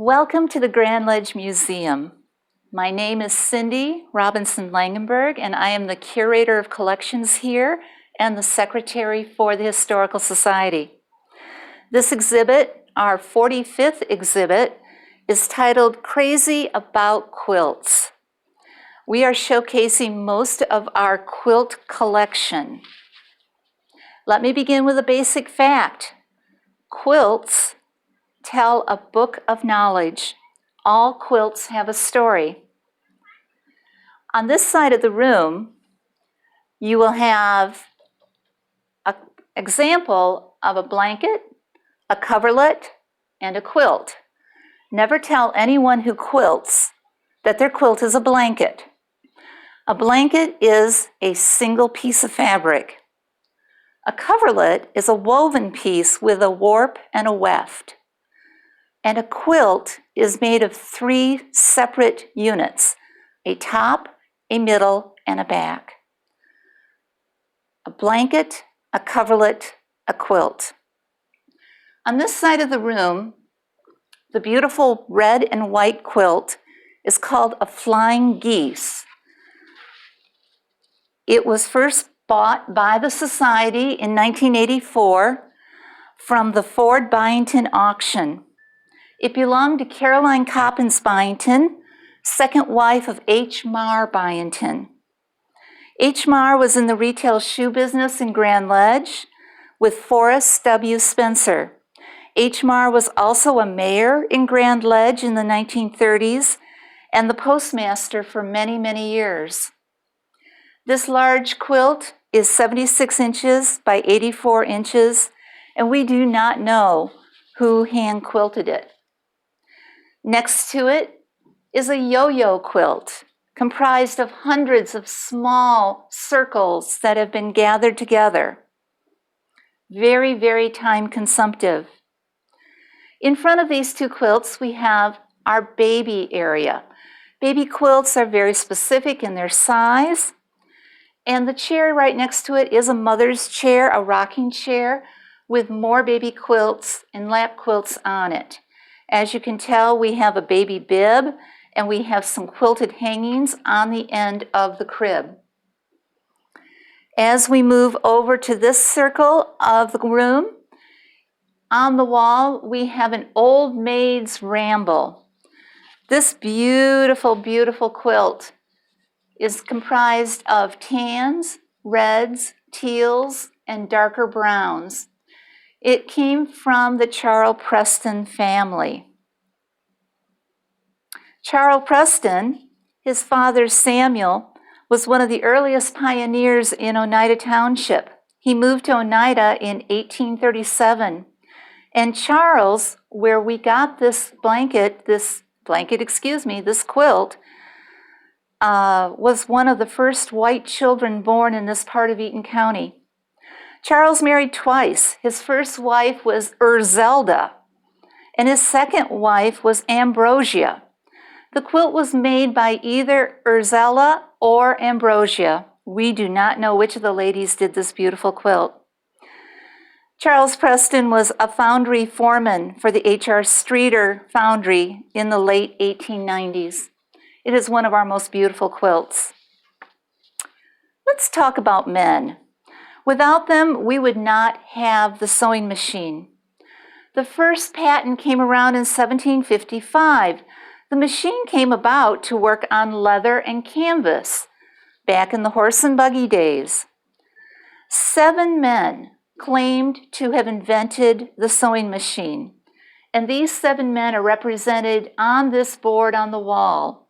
Welcome to the Grand Ledge Museum. My name is Cindy Robinson Langenberg, and I am the Curator of Collections here and the Secretary for the Historical Society. This exhibit, our 45th exhibit, is titled Crazy About Quilts. We are showcasing most of our quilt collection. Let me begin with a basic fact. Quilts tell a book of knowledge. All quilts have a story. On this side of the room, you will have an example of a blanket, a coverlet, and a quilt. Never tell anyone who quilts that their quilt is a blanket. A blanket is a single piece of fabric. A coverlet is a woven piece with a warp and a weft. And a quilt is made of 3 separate units, a top, a middle, and a back. A blanket, a coverlet, a quilt. On this side of the room, the beautiful red and white quilt is called a flying geese. It was first bought by the Society in 1984 from the Ford Byington auction. It belonged to Caroline Coppins Byington, second wife of H. Marr Byington. H. Marr was in the retail shoe business in Grand Ledge with Forrest W. Spencer. H. Marr was also a mayor in Grand Ledge in the 1930s and the postmaster for many, many years. This large quilt is 76 inches by 84 inches, and we do not know who hand quilted it. Next to it is a yo-yo quilt comprised of hundreds of small circles that have been gathered together. Very, very time consumptive. In front of these 2 quilts, we have our baby area. Baby quilts are very specific in their size, and the chair right next to it is a mother's chair, a rocking chair, with more baby quilts and lap quilts on it. As you can tell, we have a baby bib and we have some quilted hangings on the end of the crib. As we move over to this circle of the room, on the wall, we have an old maid's ramble. This beautiful, beautiful quilt is comprised of tans, reds, teals, and darker browns. It came from the Charles Preston family. Charles Preston, his father Samuel, was one of the earliest pioneers in Oneida Township. He moved to Oneida in 1837. And Charles, where we got this quilt, was one of the first white children born in this part of Eaton County. Charles married twice. His first wife was Urzelda, and his second wife was Ambrosia. The quilt was made by either Urzella or Ambrosia. We do not know which of the ladies did this beautiful quilt. Charles Preston was a foundry foreman for the H.R. Streeter foundry in the late 1890s. It is one of our most beautiful quilts. Let's talk about men. Without them, we would not have the sewing machine. The first patent came around in 1755. The machine came about to work on leather and canvas back in the horse and buggy days. 7 men claimed to have invented the sewing machine, and these 7 men are represented on this board on the wall.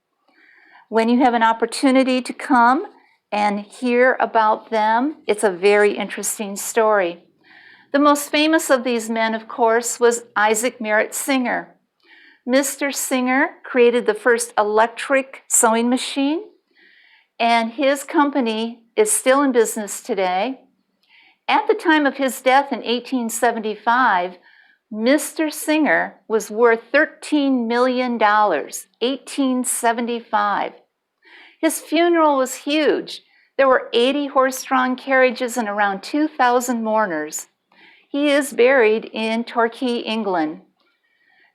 When you have an opportunity to come and hear about them, it's a very interesting story. The most famous of these men, of course, was Isaac Merritt Singer. Mr. Singer created the first electric sewing machine, and his company is still in business today. At the time of his death in 1875, Mr. Singer was worth $13 million, 1875. His funeral was huge. There were 80 horse-drawn carriages and around 2,000 mourners. He is buried in Torquay, England.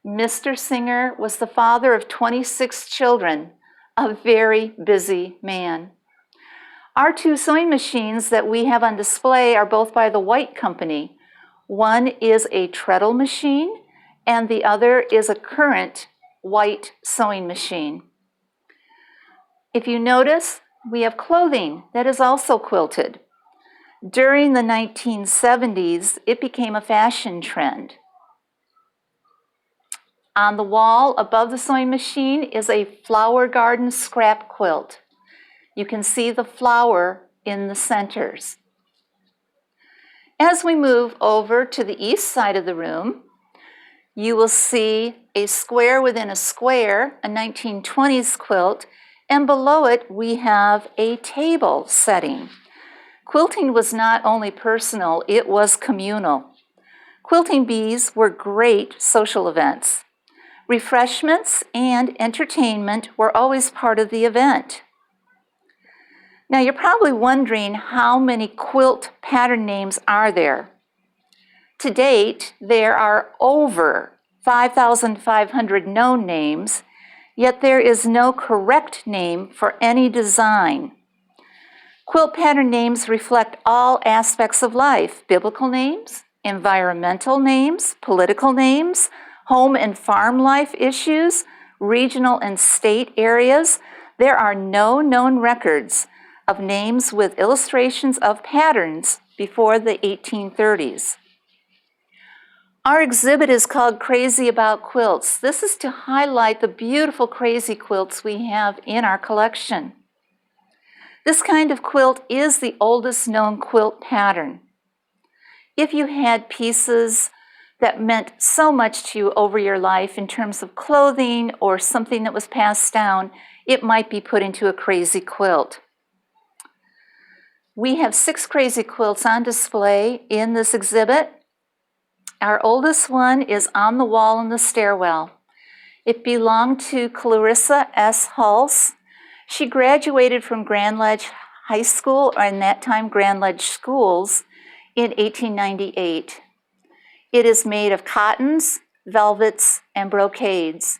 Mr. Singer was the father of 26 children, a very busy man. Our two sewing machines that we have on display are both by the White Company. One is a treadle machine, and the other is a current White sewing machine. If you notice, we have clothing that is also quilted. During the 1970s, it became a fashion trend. On the wall above the sewing machine is a flower garden scrap quilt. You can see the flower in the centers. As we move over to the east side of the room, you will see a square within a square, a 1920s quilt, and below it we have a table setting. Quilting was not only personal, it was communal. Quilting bees were great social events. Refreshments and entertainment were always part of the event. Now you're probably wondering how many quilt pattern names are there. To date, there are over 5,500 known names, yet there is no correct name for any design. Quilt pattern names reflect all aspects of life: biblical names, environmental names, political names, home and farm life issues, regional and state areas. There are no known records of names with illustrations of patterns before the 1830s. Our exhibit is called Crazy About Quilts. This is to highlight the beautiful crazy quilts we have in our collection. This kind of quilt is the oldest known quilt pattern. If you had pieces that meant so much to you over your life in terms of clothing or something that was passed down, it might be put into a crazy quilt. We have 6 crazy quilts on display in this exhibit. Our oldest one is on the wall in the stairwell. It belonged to Clarissa S. Hulse. She graduated from Grand Ledge High School, or in that time Grand Ledge Schools, in 1898. It is made of cottons, velvets, and brocades.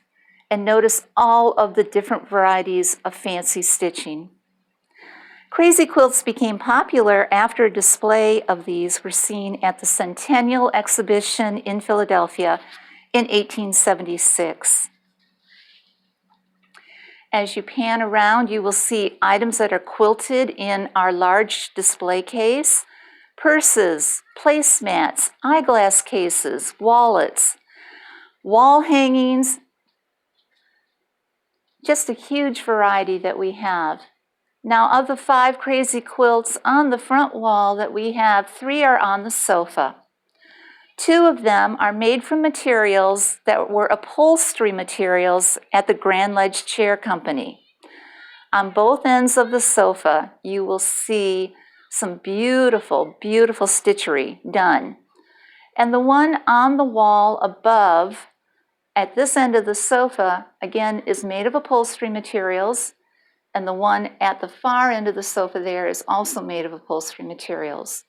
And notice all of the different varieties of fancy stitching. Crazy quilts became popular after a display of these were seen at the Centennial Exhibition in Philadelphia in 1876. As you pan around, you will see items that are quilted in our large display case: purses, placemats, eyeglass cases, wallets, wall hangings, just a huge variety that we have. Now, of the 5 crazy quilts on the front wall that we have, 3 are on the sofa. 2 of them are made from materials that were upholstery materials at the Grand Ledge Chair Company. On both ends of the sofa, you will see some beautiful, beautiful stitchery done. And the one on the wall above, at this end of the sofa, again, is made of upholstery materials. And the one at the far end of the sofa there is also made of upholstery materials.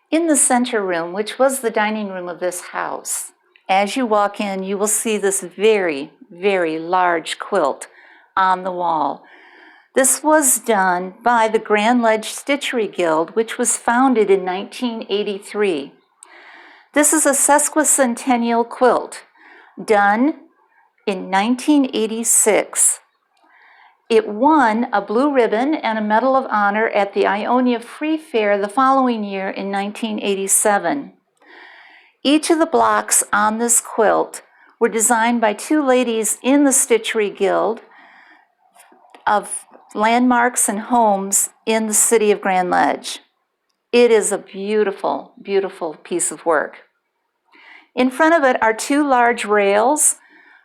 In the center room, which was the dining room of this house, as you walk in, you will see this very, very large quilt on the wall. This was done by the Grand Ledge Stitchery Guild, which was founded in 1983. This is a sesquicentennial quilt done in 1986. It won a blue ribbon and a Medal of Honor at the Ionia Free Fair the following year in 1987. Each of the blocks on this quilt were designed by 2 ladies in the Stitchery Guild of landmarks and homes in the city of Grand Ledge. It is a beautiful, beautiful piece of work. In front of it are 2 large rails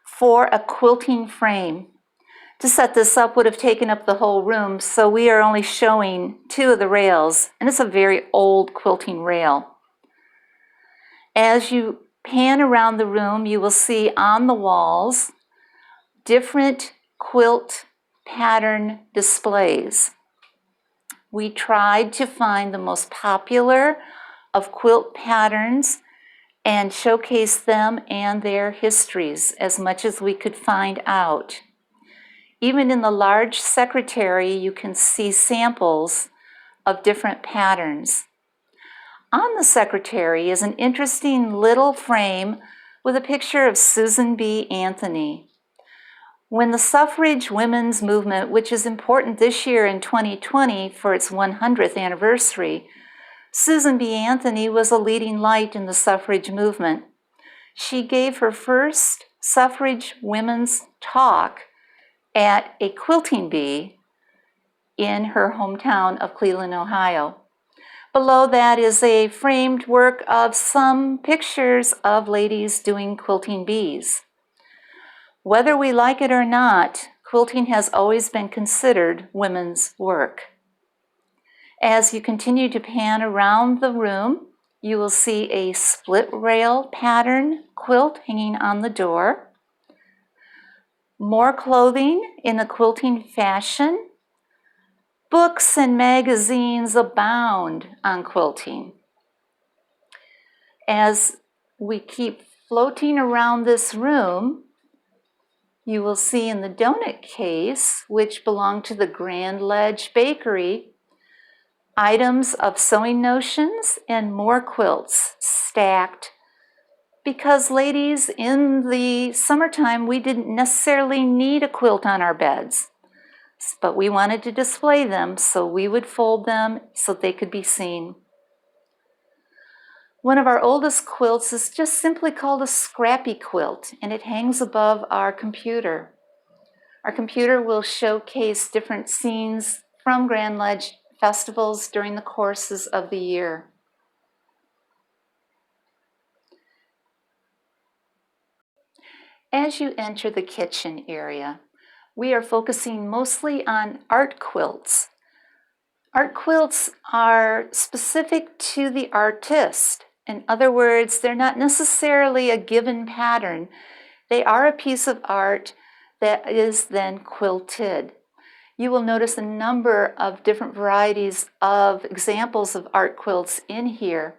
for a quilting frame. To set this up would have taken up the whole room, so we are only showing 2 of the rails, and it's a very old quilting rail. As you pan around the room, you will see on the walls different quilt pattern displays. We tried to find the most popular of quilt patterns and showcase them and their histories as much as we could find out. Even in the large secretary, you can see samples of different patterns. On the secretary is an interesting little frame with a picture of Susan B. Anthony. When the suffrage women's movement, which is important this year in 2020 for its 100th anniversary, Susan B. Anthony was a leading light in the suffrage movement. She gave her first suffrage women's talk at a quilting bee in her hometown of Cleveland, Ohio. Below that is a framed work of some pictures of ladies doing quilting bees. Whether we like it or not, quilting has always been considered women's work. As you continue to pan around the room, you will see a split rail pattern quilt hanging on the door. More clothing in the quilting fashion. Books and magazines abound on quilting. As we keep floating around this room, you will see in the donut case, which belonged to the Grand Ledge Bakery, items of sewing notions and more quilts stacked. Because ladies, in the summertime, we didn't necessarily need a quilt on our beds, but we wanted to display them, so we would fold them so they could be seen. One of our oldest quilts is just simply called a scrappy quilt, and it hangs above our computer. Our computer will showcase different scenes from Grand Ledge festivals during the courses of the year. As you enter the kitchen area, we are focusing mostly on art quilts. Art quilts are specific to the artist. In other words, they're not necessarily a given pattern. They are a piece of art that is then quilted. You will notice a number of different varieties of examples of art quilts in here.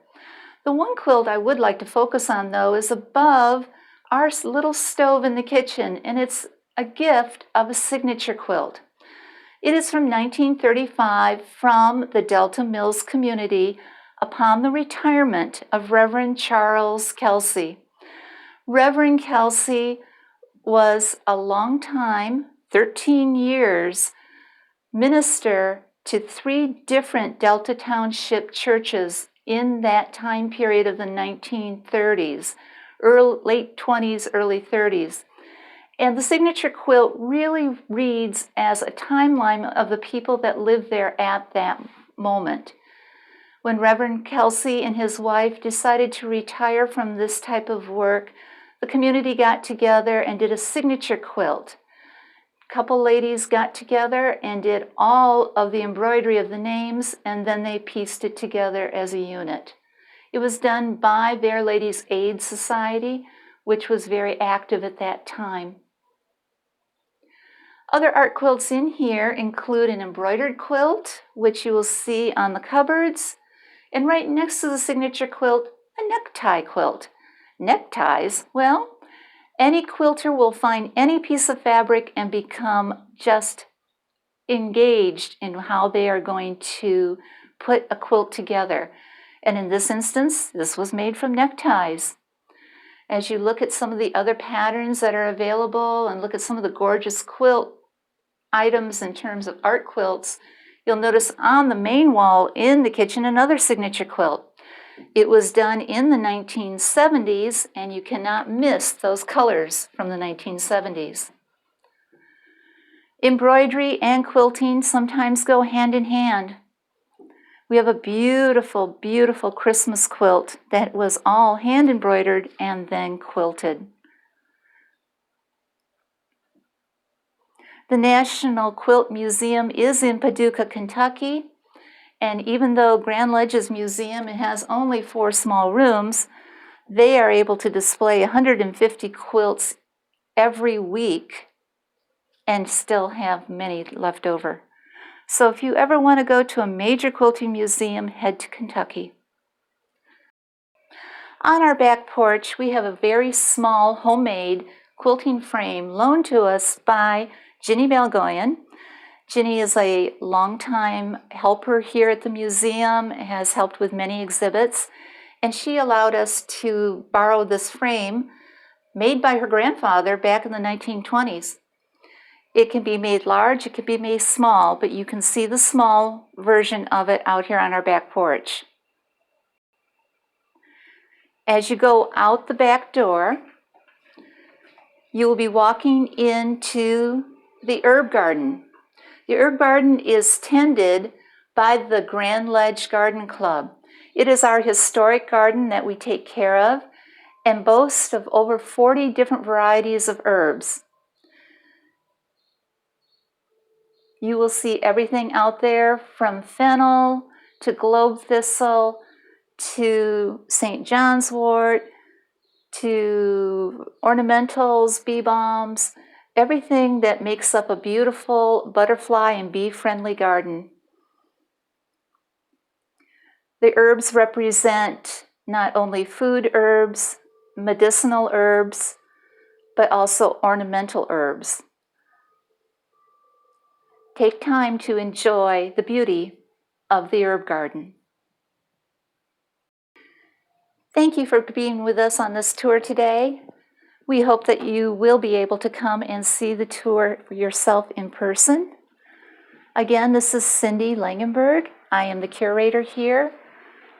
The one quilt I would like to focus on, though, is above our little stove in the kitchen, and it's a gift of a signature quilt. It is from 1935 from the Delta Mills community upon the retirement of Reverend Charles Kelsey. Reverend Kelsey was a long time, 13 years, minister to 3 different Delta Township churches in that time period of the 1930s, late 20s, early 30s. And the signature quilt really reads as a timeline of the people that lived there at that moment. When Reverend Kelsey and his wife decided to retire from this type of work, the community got together and did a signature quilt. A couple ladies got together and did all of the embroidery of the names, and then they pieced it together as a unit. It was done by their Ladies' Aid Society, which was very active at that time. Other art quilts in here include an embroidered quilt, which you will see on the cupboards, and right next to the signature quilt, a necktie quilt. Neckties, well, any quilter will find any piece of fabric and become just engaged in how they are going to put a quilt together. And in this instance, this was made from neckties. As you look at some of the other patterns that are available and look at some of the gorgeous quilt items in terms of art quilts, you'll notice on the main wall in the kitchen another signature quilt. It was done in the 1970s, and you cannot miss those colors from the 1970s. Embroidery and quilting sometimes go hand in hand. We have a beautiful, beautiful Christmas quilt that was all hand embroidered and then quilted. The National Quilt Museum is in Paducah, Kentucky, and even though Grand Ledge's museum has only 4 small rooms, they are able to display 150 quilts every week and still have many left over. So if you ever want to go to a major quilting museum, head to Kentucky. On our back porch, we have a very small homemade quilting frame loaned to us by Ginny Balgoyan. Ginny is a longtime helper here at the museum, has helped with many exhibits, and she allowed us to borrow this frame made by her grandfather back in the 1920s. It can be made large, it can be made small, but you can see the small version of it out here on our back porch. As you go out the back door, you will be walking into the herb garden. The herb garden is tended by the Grand Ledge Garden Club. It is our historic garden that we take care of and boasts of over 40 different varieties of herbs. You will see everything out there from fennel to globe thistle to St. John's wort to ornamentals, bee balms, everything that makes up a beautiful butterfly and bee-friendly garden. The herbs represent not only food herbs, medicinal herbs, but also ornamental herbs. Take time to enjoy the beauty of the herb garden. Thank you for being with us on this tour today. We hope that you will be able to come and see the tour for yourself in person. Again, this is Cindy Langenberg. I am the curator here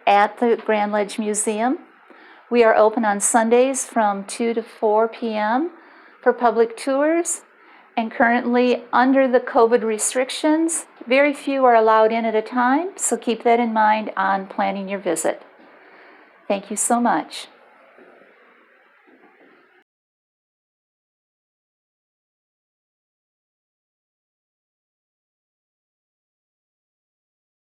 at the Grand Ledge Museum. We are open on Sundays from 2 to 4 p.m. for public tours. And currently, under the COVID restrictions, very few are allowed in at a time, so keep that in mind on planning your visit. Thank you so much.